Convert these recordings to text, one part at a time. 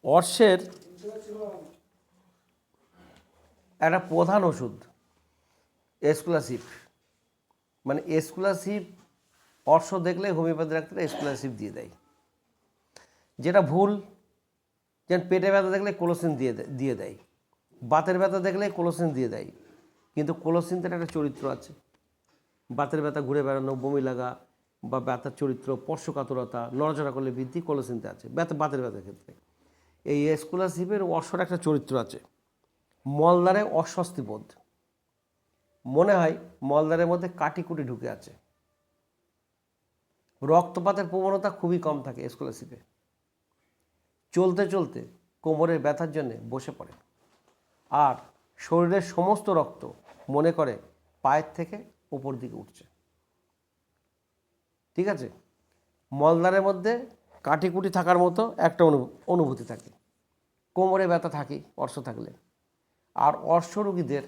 অর্শের একটা প্রধান ওষুধ এসকুলাসিভ, মানে এসকুলাসিভ অর্শ দেখলে হোমিওপ্যাথি ডাক্তার এসকুলাসিভ দিয়ে দেয়, যেটা ভুল। যেন পেটে ব্যথা দেখলে কোলোসিন দিয়ে দেয়, বাতের ব্যথা দেখলে কোলোসিন দিয়ে দেয়, কিন্তু কোলোসিনটার একটা চরিত্র আছে। বাতের ব্যথা ঘুরে বেড়ানো, বমি লাগা বা ব্যথার চরিত্র, স্পর্শকাতরতা, নড়াচড়া করলে বৃদ্ধি কোলোসিনতে আছে বাতের ব্যথার ক্ষেত্রে। এই এসকুলাসিভের অশ্বর একটা চরিত্র আছে, মলদ্বারে অস্বস্তি বোধ, মনে হয় মলদ্বারের মধ্যে কাটিকুটি ঢুকে আছে। রক্তপাতের প্রবণতা খুবই কম থাকে এসকুলাসিভে। চলতে চলতে কোমরের ব্যথার জন্য বসে পড়ে, আর শরীরের সমস্ত রক্ত মনে করে পায়ের থেকে উপর দিকে উঠছে। ঠিক আছে, মলদ্বারের মধ্যে কাটিকুটি থাকার মতো একটা অনুভূতি থাকে, কোমরে ব্যথা থাকে অর্শ থাকলে। আর অর্শ রোগীদের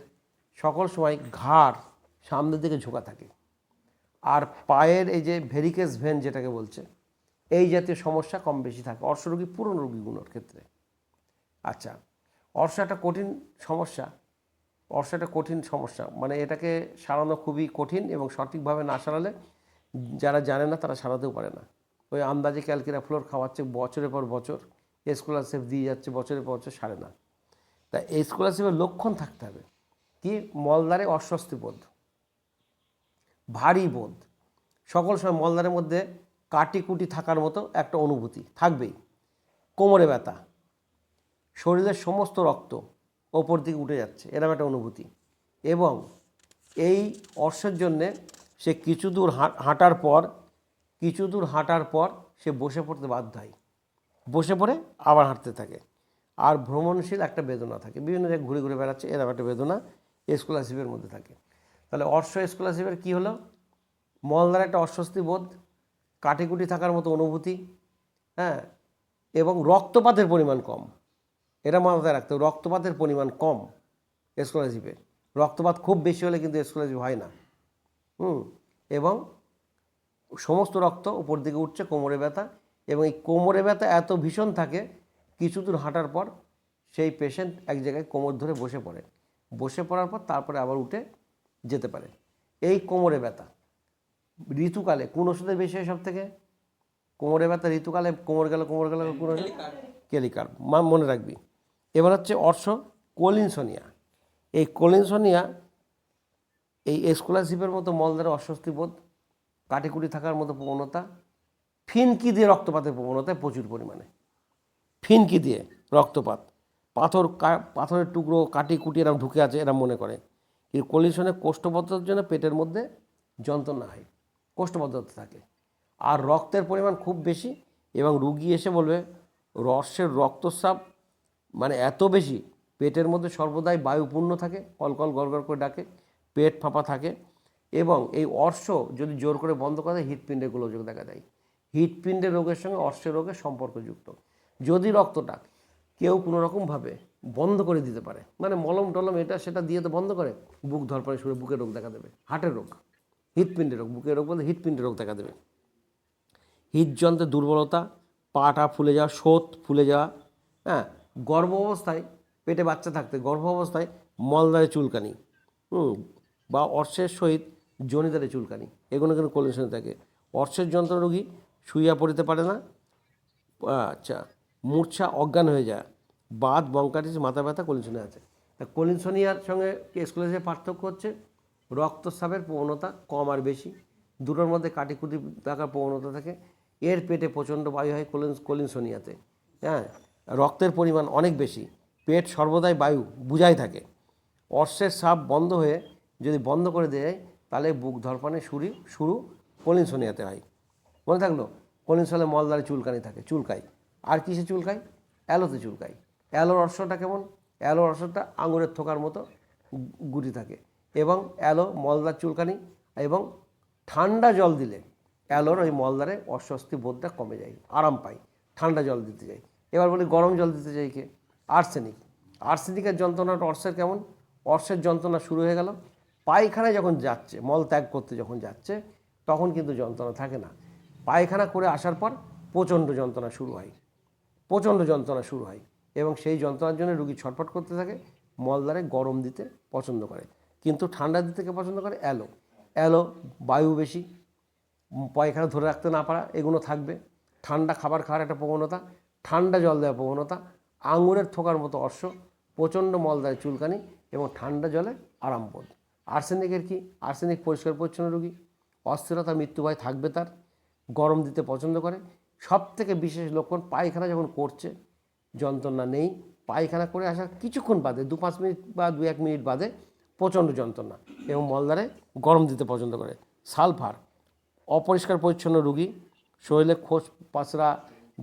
সকল সময় ঘাড় সামনের দিকে ঝোঁকা থাকে, আর পায়ের এই যে ভেরিকেস ভেন যেটাকে বলছে, এই জাতীয় সমস্যা কম বেশি থাকে অর্শ রোগী, পুরনো রোগীগুলোর ক্ষেত্রে। আচ্ছা, অর্শ একটা কঠিন সমস্যা, মানে এটাকে সারানো খুবই কঠিন, এবং সঠিকভাবে না সারালে যারা জানে না তারা সারাতেও পারে না। ওই আন্দাজে ক্যালকিরা ফ্লোর খাওয়াচ্ছে বছরের পর বছর, এসকুলাসিভ দিয়ে যাচ্ছে বছরের পর বছর, সারে না। তা এসকুলাসিভের লক্ষণ থাকতে হবে কি? মলদ্বারে অস্বস্তি বোধ, ভারী বোধ, সকল সময় মলদ্বারের মধ্যে কাটিকুটি থাকার মতো একটা অনুভূতি থাকবেই, কোমরে ব্যথা, শরীরের সমস্ত রক্ত ওপর দিকে উঠে যাচ্ছে, এরকম একটা অনুভূতি। এবং এই অর্শের জন্যে সে কিছু দূর হাঁটার পর সে বসে পড়তে বাধ্য হয়, বসে পড়ে আবার হাঁটতে থাকে। আর ভ্রমণশীল একটা বেদনা থাকে, বিভিন্ন জায়গায় ঘুরে ঘুরে বেড়াচ্ছে, এরকম একটা বেদনা এসকুলাসিভের মধ্যে থাকে। তাহলে অর্শ এসকুলাসিভের কী হলো? মলদ্বারে একটা অস্বস্তি বোধ, কাটিকুটি থাকার মতো অনুভূতি, হ্যাঁ, এবং রক্তপাতের পরিমাণ কম। এটা মাথায় রাখতে হবে, রক্তপাতের পরিমাণ কম এসকুলাসিভে। রক্তপাত খুব বেশি হলে কিন্তু এসকুলাসিভ হয় না। এবং সমস্ত রক্ত উপর দিকে উঠছে, কোমরে ব্যথা, এবং এই কোমরে ব্যথা এত ভীষণ থাকে, কিছু দূর হাঁটার পর সেই পেশেন্ট এক জায়গায় কোমর ধরে বসে পড়ার পর তারপরে আবার উঠে যেতে পারে। এই কোমরে ব্যথা ঋতুকালে কোন ওষুধের বেশি হয় সব থেকে? কোমরে ব্যথা ঋতুকালে কোমর গেল কোন ওষুধ? কেলিকার, মনে রাখবি। এবার হচ্ছে অর্শ কোলিনসোনিয়া। এই কোলিনসোনিয়া এই এসকুলাসিভের মতো মলদ্বারে অস্বস্তি বোধ, কাটিকুটি থাকার মতো প্রবণতা, ফিনকি দিয়ে রক্তপাতের প্রবণতা প্রচুর পরিমাণে, ফিনকি দিয়ে রক্তপাত, পাথরের টুকরো কাটিকুটি এরকম ঢুকে আছে এরা মনে করে। কিন্তু কোলিনসনে কোষ্ঠবদ্ধতার জন্য পেটের মধ্যে যন্ত্রণা হয়, কোষ্ঠবদ্ধতা থাকে, আর রক্তের পরিমাণ খুব বেশি, এবং রুগী এসে বলবে অর্শের রক্তস্রাব মানে এত বেশি, পেটের মধ্যে সর্বদাই বায়ুপূর্ণ থাকে, কলকল গড়গড় করে ডাকে, পেট ফাঁপা থাকে, এবং এই অর্শ যদি জোর করে বন্ধ করা যায় হৃৎপিণ্ডের গোলযোগ দেখা দেয়। হৃৎপিণ্ডের রোগের সঙ্গে অর্শের রোগের সম্পর্কযুক্ত। যদি রক্তটা কেউ কোনো রকমভাবে বন্ধ করে দিতে পারে, মানে মলম টলম এটা সেটা দিয়ে তো বন্ধ করে, বুক ধরপড়ে শুরু বুকের রোগ দেখা দেবে, হার্টের রোগ, হৃৎপিণ্ডের রোগ, বুকের রোগ বলতে হৃৎপিণ্ডের রোগ দেখা দেবে, হৃদযন্ত্রের দুর্বলতা, পাটা ফুলে যাওয়া, শোথ ফুলে যাওয়া, হ্যাঁ, গর্ভ অবস্থায়, পেটে বাচ্চা থাকতে গর্ভ অবস্থায় মলদ্বারে চুলকানি, বা অর্শের সহিত জনিদারে চুলকানি, এগুলো কিন্তু কোলিনসনে থাকে। অর্শের যন্ত্রণা রোগী শুইয়া পড়িতে পারে না, আচ্ছা, মূর্ছা, অজ্ঞান হয়ে যায়, বাত, বঙ্কাটিস, মাথা ব্যথা কোলিনসনে আছে। তা কোলিনসোনিয়ার সঙ্গে এসকুলাসিভের পার্থক্য হচ্ছে রক্তস্রাবের প্রবণতা কম আর বেশি, দুটোর মধ্যে কাটিকুটি থাকার প্রবণতা থাকে। এর পেটে প্রচণ্ড বায়ু হয় কোলিনসোনিয়াতে, হ্যাঁ, রক্তের পরিমাণ অনেক বেশি, পেট সর্বদাই বায়ু বুঝাই থাকে। অর্শের স্রাব বন্ধ হয়ে যদি বন্ধ করে দেয় তাহলে বুক ধরপানে শুরু কোলিনসোনিয়াতে হয়। মনে থাকলো? কোলিনসনে মলদ্বারে চুলকানি থাকে, চুলকায়। আর কিসে চুলকায়? অ্যালোতে চুলকায়। অ্যালোর অর্শটা কেমন? অ্যালোর অর্শটা আঙুরের থোকার মতো গুটি থাকে, এবং অ্যালো মলদ্বার চুলকানি, এবং ঠান্ডা জল দিলে অ্যালোর ওই মলদ্বারে অস্বস্তি বোধটা কমে যায়, আরাম পায়, ত্ঠান্ডা জল দিতে যাই। এবার বলি গরম জল দিতে চাই কে? আর্সেনিকের যন্ত্রণাটা অর্শের কেমন? অর্শের যন্ত্রণা শুরু হয়ে গেল, পায়খানায় যখন যাচ্ছে, মল ত্যাগ করতে যখন যাচ্ছে, তখন কিন্তু যন্ত্রণা থাকে না, পায়খানা করে আসার পর প্রচণ্ড যন্ত্রণা শুরু হয়। প্রচণ্ড যন্ত্রণা শুরু হয় এবং সেই যন্ত্রণার জন্য রুগী ছটফট করতে থাকে, মলদ্বারে গরম দিতে পছন্দ করে। কিন্তু ঠান্ডা দিতে কে পছন্দ করে? অ্যালো। অ্যালো বায়ু বেশি, পায়খানা ধরে রাখতে না পারা, এগুলো থাকবে। ঠান্ডা খাবার খাওয়ার একটা প্রবণতা, ঠান্ডা জল দেওয়ার প্রবণতা, আঙুরের থোকার মতো অর্শ, প্রচণ্ড মলদ্বারে চুলকানি এবং ঠান্ডা জলে আরামবোধ। আর্সেনিকের কি? আর্সেনিক পরিষ্কার পরিচ্ছন্ন রোগী, অস্থিরতা মৃত্যু ভয় থাকবে তার, গরম দিতে পছন্দ করে। সব থেকে বিশেষ লক্ষণ, পায়খানা যখন করছে যন্ত্রণা নেই, পায়খানা করে আসার কিছুক্ষণ বাদে 2-5 মিনিট বা 2-1 মিনিট বাদে প্রচণ্ড যন্ত্রণা এবং মলদ্বারে গরম দিতে পছন্দ করে। সালফার, অপরিষ্কার পরিচ্ছন্ন রোগী, শরীরে খোঁজ পাঁচড়া,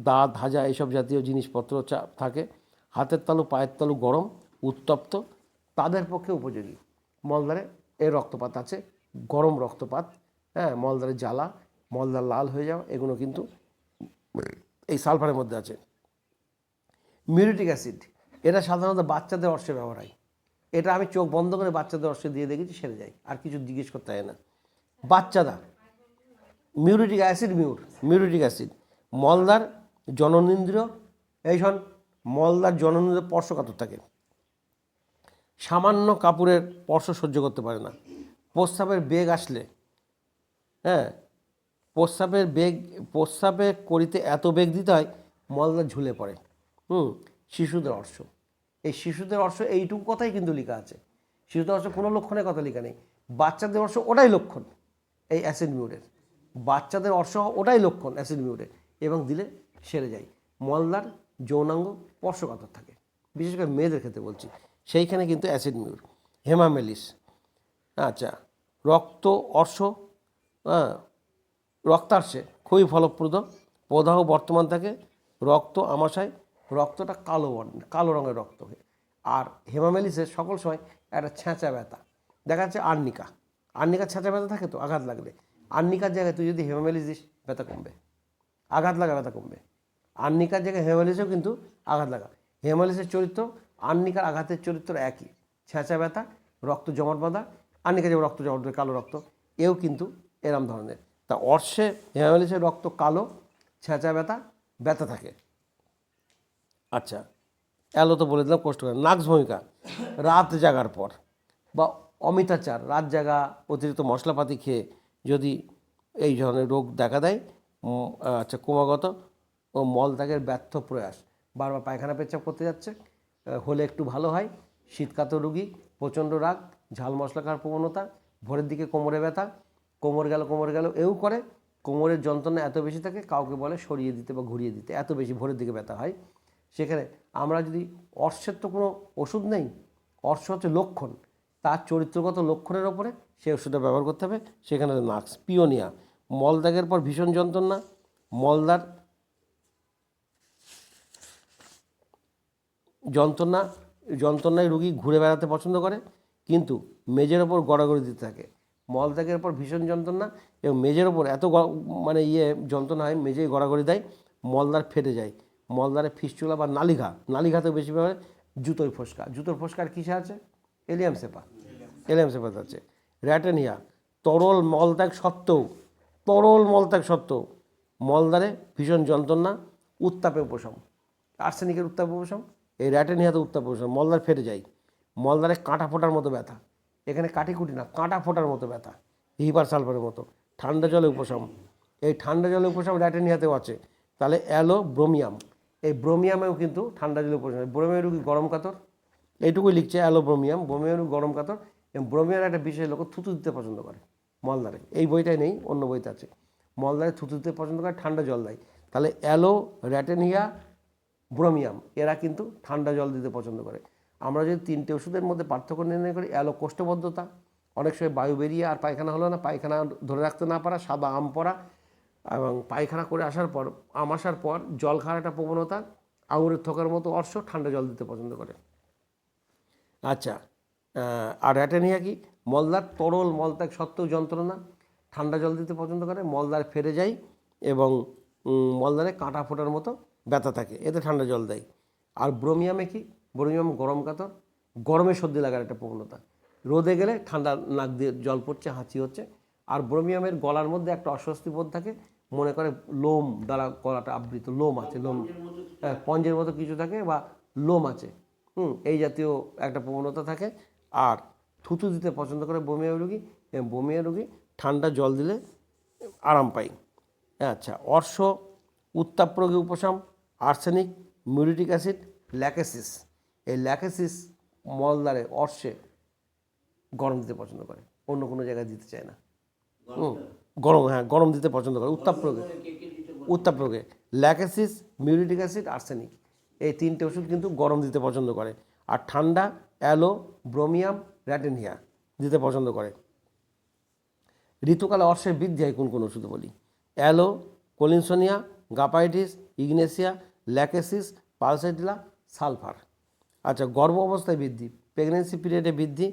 দাঁত হাজা এইসব জাতীয় জিনিসপত্র থাকে, হাতের তালু পায়ের তালু গরম উত্তপ্ত, তাদের পক্ষে উপযোগী। মলদ্বারে এর রক্তপাত আছে, গরম রক্তপাত, হ্যাঁ, মলদ্বারে জ্বালা, মলদ্বার লাল হয়ে যাওয়া, এগুলো কিন্তু এই সালফারের মধ্যে আছে। মিউরিটিক অ্যাসিড, এটা সাধারণত বাচ্চাদের অর্শে ব্যবহার হয়। এটা আমি চোখ বন্ধ করে বাচ্চাদের অর্শে দিয়ে দেখেছি, সেরে যায়, আর কিছু জিজ্ঞেস করতে হয় না। বাচ্চারা মিউরিটিক অ্যাসিড, মিউরিটিক অ্যাসিড মলদ্বার জননেন্দ্রিয়, এই শোন, মলদ্বার জননেন্দ্রিয় স্পর্শকাতর থাকে, সামান্য কাপড়ের স্পর্শ সহ্য করতে পারে না। প্রস্রাবের বেগ আসলে, হ্যাঁ, প্রস্রাবে করিতে এত বেগ দিতে হয় মলদ্বার ঝুলে পড়ে। শিশুদের অর্শ, এই শিশুদের অর্শ এইটুকু কথাই কিন্তু লেখা আছে। শিশুদের অর্শ কোনো লক্ষণের কথা লেখা নেই। বাচ্চাদের অর্শ ওটাই লক্ষণ এই অ্যাসিড মিউরের, বাচ্চাদের অর্শ ওটাই লক্ষণ অ্যাসিড মিউরের, এবং দিলে সেরে যায়। মলদ্বার যৌনাঙ্গ স্পর্শকাতর থাকে, বিশেষ করে মেয়েদের ক্ষেত্রে বলছি, সেইখানে কিন্তু অ্যাসিড মিউর। হেমামেলিস, আচ্ছা, রক্ত অর্শ, রক্তার্শে খুবই ফলপ্রদ, প্রদাহ বর্তমান থাকে, রক্ত আমাশয়, রক্তটা কালো কালো রঙের রক্ত হয়। আর হেমামেলিসের সকল সময় একটা ছেঁচা ব্যথা দেখা যাচ্ছে। আর্নিকা ছেঁচা ব্যথা থাকে তো, আঘাত লাগলে আর্নিকার জায়গায় তুই যদি হেমামেলিস দিস, ব্যথা কমবে, আঘাত লাগা ব্যথা কমবে। আর্নিকার জায়গায় হেমামেলিসেও কিন্তু আঘাত লাগা, হেমামেলিসের চরিত্র আর্নিকার আঘাতের চরিত্র একই, ছেঁচা ব্যথা, রক্ত জমাট বাঁধা। আর্নিকা যেমন রক্ত জমাট বাঁধে, কালো রক্ত, এও কিন্তু এরম ধরনের। তা অর্শে হেমামেলিসের রক্ত কালো, ছেঁচা ব্যথা থাকে। আচ্ছা, অ্যালো তো বলে দিলাম, কষ্ট করে। নাক্স ভূমিকা, রাত জাগার পর বা অমিতাচার, রাত জাগা, অতিরিক্ত মশলাপাতি খেয়ে যদি এই ধরনের রোগ দেখা দেয়। আচ্ছা, ক্রমাগত ও মলত্যাগের ব্যর্থ প্রয়াস, বারবার পায়খানা পেচ্ছাপ করতে যাচ্ছে, হলে একটু ভালো হয়। শীতকাতর রোগী, প্রচণ্ড রাগ, ঝাল মশলা খাওয়ার প্রবণতা, ভোরের দিকে কোমরে ব্যথা, কোমর গেল এও করে, কোমরের যন্ত্রণা এত বেশি থাকে কাউকে বলে সরিয়ে দিতে বা ঘুরিয়ে দিতে, এত বেশি ভোরের দিকে ব্যথা হয়। সেখানে আমরা যদি, অর্শের তো কোনো ওষুধ নেই, অর্শ হচ্ছে লক্ষণ, তার চরিত্রগত লক্ষণের ওপরে সেই ওষুধটা ব্যবহার করতে হবে। সেখানে নাক্স। পিওনিয়া, মলত্যাগের পর ভীষণ যন্ত্রণা, যন্ত্রণায় রুগী ঘুরে বেড়াতে পছন্দ করে, কিন্তু মেজের ওপর গড়াগড়ি দিতে থাকে। মলত্যাগের পর ভীষণ যন্ত্রণা এবং মেজের ওপর এত যন্ত্রণা হয়, মেজেই গড়াগড়ি দেয়, মলদ্বার ফেটে যায়, মলদ্বারে ফিস্টুলা বা নালিঘাতেও বেশি ব্যবহার। জুতোর ফোস্কার কিসে আছে? এলিয়াম সেপাতে আছে। র্যাটেনিয়া, তরল মলত্যাগ সত্ত্বেও মলদ্বারে ভীষণ যন্ত্রণা, উত্তাপে উপশম। আর্সেনিকের উত্তাপে উপশম, এই র্যাটেনিয়াতে উত্তাপে উপশম, মলদ্বার ফেটে যায়, মলদ্বারে কাঁটা ফোটার মতো ব্যথা, এখানে কাটিকুটি না, কাঁটা ফোটার মতো ব্যথা, হিপার সালফারের মতো। ঠান্ডা জলে উপশম, এই ঠান্ডা জলে উপশম র্যাটেনিয়াতেও আছে। তাহলে অ্যালো ব্রোমিয়াম, এই ব্রোমিয়ামেও কিন্তু ঠান্ডা জলে উপশম। ব্রোমিয়াম রুগী গরম কাতর, এইটুকুই লিখছে অ্যালো ব্রোমিয়াম রুগী গরম কাতর। এবং ব্রোমিয়ামের একটা বিশেষ লোক থুতু দিতে পছন্দ করে মলদ্বারে, এই বইটাই নেই, অন্য বইতে আছে। মলদ্বারে থুতু দিতে পছন্দ করে, ঠান্ডা জল দেয়। তাহলে অ্যালো, র্যাটেনিয়া, ব্রোমিয়াম এরা কিন্তু ঠান্ডা জল দিতে পছন্দ করে। আমরা যদি তিনটে ওষুধের মধ্যে পার্থক্য নির্ণয় করি, অ্যালো কোষ্ঠবদ্ধতা, অনেক সময় বায়ু বেরিয়ে আর পায়খানা হলো না, পায়খানা ধরে রাখতে না পারা, সাদা আম পড়া, এবং পায়খানা করে আসার পর জল খাওয়ার একটা প্রবণতা, আঙুরের থোকার মতো অর্শ, ঠান্ডা জল দিতে পছন্দ করে। আচ্ছা, আর র্যাটেনিয়া কি? মলদ্বার তরল মলত্যাগ সত্ত্বেও যন্ত্রণা, ঠান্ডা জল দিতে পছন্দ করে, মলদ্বার ফেটে যায় এবং মলদ্বারে কাঁটা ফোটার মতো ব্যথা থাকে, এতে ঠান্ডা জল দেয়। আর ব্রোমিয়ামে কি? ব্রোমিয়াম গরম কাতর, গরমে সর্দি লাগার একটা প্রবণতা, রোদে গেলে ঠান্ডা নাক দিয়ে জল পড়ছে, হাঁচি হচ্ছে, আর ব্রোমিয়ামের গলার মধ্যে একটা অস্বস্তি বোধ থাকে, মনে করে লোম দ্বারা গলাটা আবৃত, লোম আছে, লোম, হ্যাঁ পঞ্জের মতো কিছু থাকে বা লোম আছে, এই জাতীয় একটা প্রবণতা থাকে। আর থুতু দিতে পছন্দ করে বমিয়া রোগী, এবং বমিয়া রোগী ঠান্ডা জল দিলে আরাম পাই। আচ্ছা, অর্শ, উত্তাপ রোগী উপশম, আর্সেনিক, মিউরিটিক অ্যাসিড, ল্যাকেসিস। এই ল্যাকেসিস মলদ্বারে অর্শে গরম দিতে পছন্দ করে, অন্য কোনো জায়গায় দিতে চায় না। গরম, হ্যাঁ গরম দিতে পছন্দ করে উত্তাপ রোগে ল্যাকেসিস, মিউরিটিক অ্যাসিড, আর্সেনিক, এই তিনটে ওষুধ কিন্তু গরম দিতে পছন্দ করে। আর ঠান্ডা অ্যালো, ব্রোমিয়াম, র্যাটেনিয়া দিতে পছন্দ করে। ঋতুকালে অর্শের বৃদ্ধি হয় কোন কোন ওষুধ বলি? Aloe, collinsonia, graphites, ignatia, lachesis, pulsatilla, sulphur. আচ্ছা, গর্ভ অবস্থায় বৃদ্ধি, প্রেগনেন্সি পিরিয়ডে বৃদ্ধি,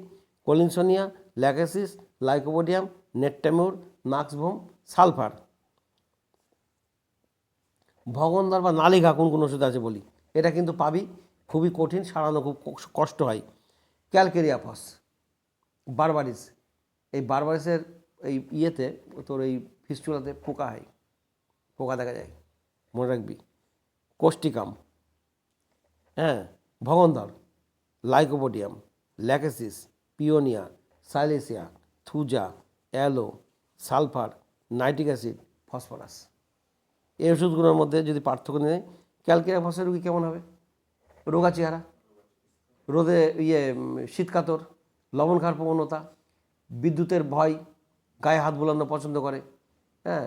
collinsonia, lachesis, lycopodium, natrum mur, nux vom, sulphur. ভগন্দর বা নালিঘা কোন কোন ওষুধ আছে বলি? এটা কিন্তু পাবি, খুবই কঠিন, সারানো খুব কষ্ট হয়। ক্যালকেরিয়াফস, বারবারিস, এই বারবারিসের এই ইয়েতে তোর এই ফিস্টুলাতে পোকা হয়, পোকা দেখা যায়, মনে রাখবি। কোষ্টিকাম, হ্যাঁ, ভগন্দর, lycopodium, lachesis, paeonia, silicea, thuja, aloe, sulphur, nitric acid, phosphorus. এই ওষুধগুলোর মধ্যে যদি পার্থক্য নেই, ক্যালকেরিয়াফসের রোগী কেমন হবে? রোগা চেহারা, রোদে শীতকাতর, লবণ খাওয়ার প্রবণতা, বিদ্যুতের ভয়, গায়ে হাত বুলানো পছন্দ করে, হ্যাঁ,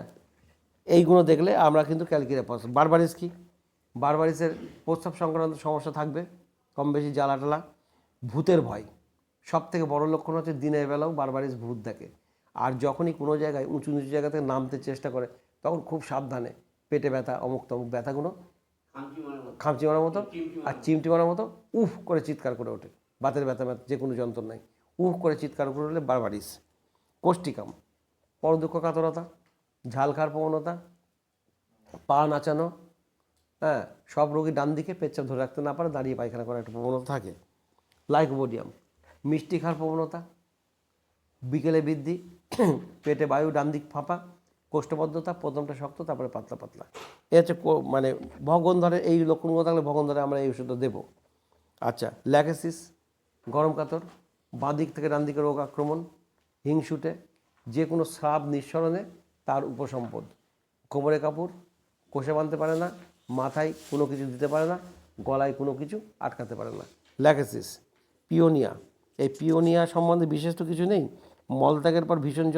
এইগুলো দেখলে আমরা কিন্তু ক্যালকেরিয়াফস। বারবারিস কি? বারবারিসের প্রস্রাব সংক্রান্ত সমস্যা থাকবে, কম বেশি জ্বালা টালা, ভূতের ভয়, সব থেকে বড় লক্ষণ হচ্ছে দিনের বেলাও বারবারিস ভূত দেখে। আর যখনই কোনো জায়গায় উঁচু নিচু জায়গা থেকে নামতে চেষ্টা করে, তখন খুব সাবধানে, পেটে ব্যথা, অমুক তমুক ব্যথাগুলো খামচি মারার মতো আর চিমটি মারার মতো উফ করে চিৎকার করে ওঠে, বাতের ব্যথা যে কোনো যন্ত্রণায় উফ করে চিৎকার করে উঠলে বারবারিস। কোষ্টিকাম, পরদুঃখ কাতরতা, ঝাল খাওয়ার প্রবণতা, পা নাচানো, হ্যাঁ, সব রোগী ডান দিকে পেচ্ছাপ ধরে রাখতে না পারে, দাঁড়িয়ে পায়খানা করার একটা প্রবণতা থাকে। লাইকোপোডিয়াম, মিষ্টি খাওয়ার প্রবণতা, বিকেলে বৃদ্ধি, পেটে বায়ু, ডান দিক ফাঁপা, কোষ্ঠবদ্ধতা, প্রথমটা শক্ত তারপরে পাতলা পাতলা। এ হচ্ছে মানে ভগন্দরের এই লক্ষণগুলো থাকলে ভগন্দরে আমরা এই ওষুধটা দেবো। আচ্ছা, ল্যাকেসিস, গরম কাতর, বাঁ দিক থেকে ডান দিকে রোগ আক্রমণ, হিংসুটে, যে কোনো স্রাব নিঃসরণে তার উপসম্পদ, কোমরে কাপড়, কষে বাঁধতে পারে না, মাথায় কোনো কিছু দিতে পারে না, গলায় কোনো কিছু আটকাতে পারে না, ল্যাকেসিস। পিওনিয়া, এই পিওনিয়া সম্বন্ধে বিশেষ তো কিছু নেই, মলত্যাগের পর ভীষণ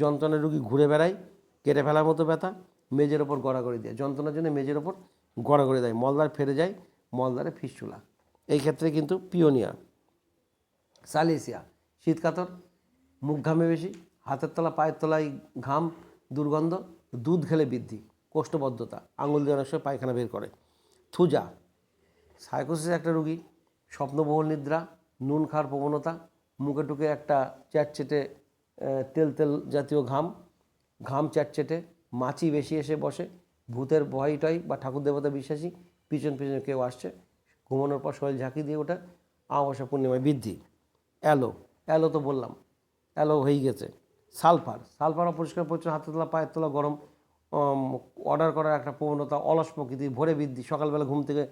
যন্ত্রণায় রুগী ঘুরে বেড়ায়, কেটে ফেলার মতো ব্যথা, মেজের ওপর গড়াগড়ি দেয়, যন্ত্রণার জন্য মেজের ওপর গড়াগড়ি দেয়, মলদ্বার ফেরে যায়, মলদ্বারে ফিস্টুলা, এই ক্ষেত্রে কিন্তু পিওনিয়া। সাইলেসিয়া, শীতকাতর, মুখ ঘামে বেশি, হাতের তলা পায়ের তলায় ঘাম, দুর্গন্ধ, দুধ খেলে বৃদ্ধি, কোষ্ঠবদ্ধতা, আঙুল দিয়ে অনেক সময় পায়খানা বের করে। থুজা, সাইকোসিস একটা রুগী, স্বপ্নবহুল নিদ্রা, নুন খাওয়ার প্রবণতা, মুখে টুকে একটা চ্যাটচেটে তেল তেল জাতীয় ঘাম চ্যাটচেটে, মাছি বেশি এসে বসে, ভূতের ভয়টাই বা ঠাকুর দেবতা বিশ্বাসী, পিছন পিছনে কেউ আসছে, ঘুমানোর পর শরীর ঝাঁকি দিয়ে ওঠা, অমাবস্যা পূর্ণিমায় বৃদ্ধি। অ্যালো তো বললাম, অ্যালো হয়ে গেছে। সালফার অপরিষ্কার পরিচ্ছন্ন, হাতের তলা পায়ের তলা গরম, অর্ডার করার একটা প্রবণতা, অলস প্রকৃতি, ভোরে বৃদ্ধি, সকালবেলা ঘুম থেকে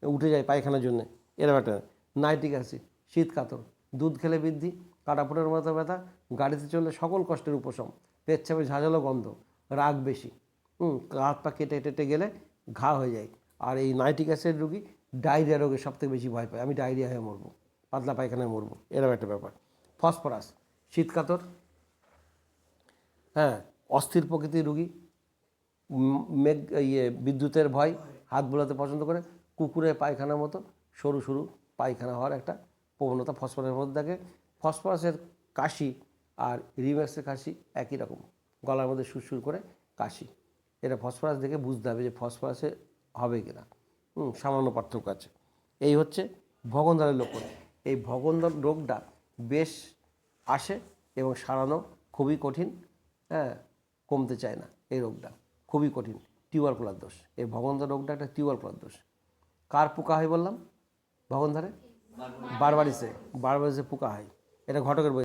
উঠে যায় পায়খানার জন্য, এরকম একটা। নাইট্রিক অ্যাসিড, শীতকাতর, দুধ খেলে বৃদ্ধি, কাটাপুটের মতো ব্যথা, গাড়িতে চললে সকল কষ্টের উপশম, পেচ্ছাপে ঝাঁঝালো গন্ধ, রাগ বেশি, হাত পা কেটে টেটে গেলে ঘা হয়ে যায়। আর এই নাইট্রিক অ্যাসিড রুগী ডায়রিয়া রোগে সবথেকে বেশি ভয় পায়, আমি ডায়রিয়া হয়ে মরবো, পাতলা পায়খানায় মরবো, এরকম একটা ব্যাপার। ফসফরাস, শীতকাতর, হ্যাঁ, অস্থির প্রকৃতির রুগী, বিদ্যুতের ভয়, হাত বোলাতে পছন্দ করে, কুকুরের পায়খানার মতো সরু সরু পায়খানা হওয়ার একটা প্রবণতা ফসফরাসের মধ্যে থাকে। ফসফরাসের কাশি আর রিম্যাক্সের কাশি একই রকম, গলার মধ্যে সুরসুর করে কাশি, এটা ফসফরাস দেখে বুঝতে হবে যে ফসফরাসে হবে কিনা, সামান্য পার্থক্য আছে। এই হচ্ছে ভগন্দরের লক্ষণ। এই ভগন্দর রোগটা বেশ আসে এবং সারানো খুবই কঠিন, হ্যাঁ, কমতে চায় না, এই রোগটা খুবই কঠিন, টিউবারকুলার দোষ। এই ভগন্দর রোগটা একটা টিউবারকুলার দোষ। কার পোকা হয় বললাম ভগন্দরে? বারবারিসে পোকা হয়, এটা ঘটকের বই।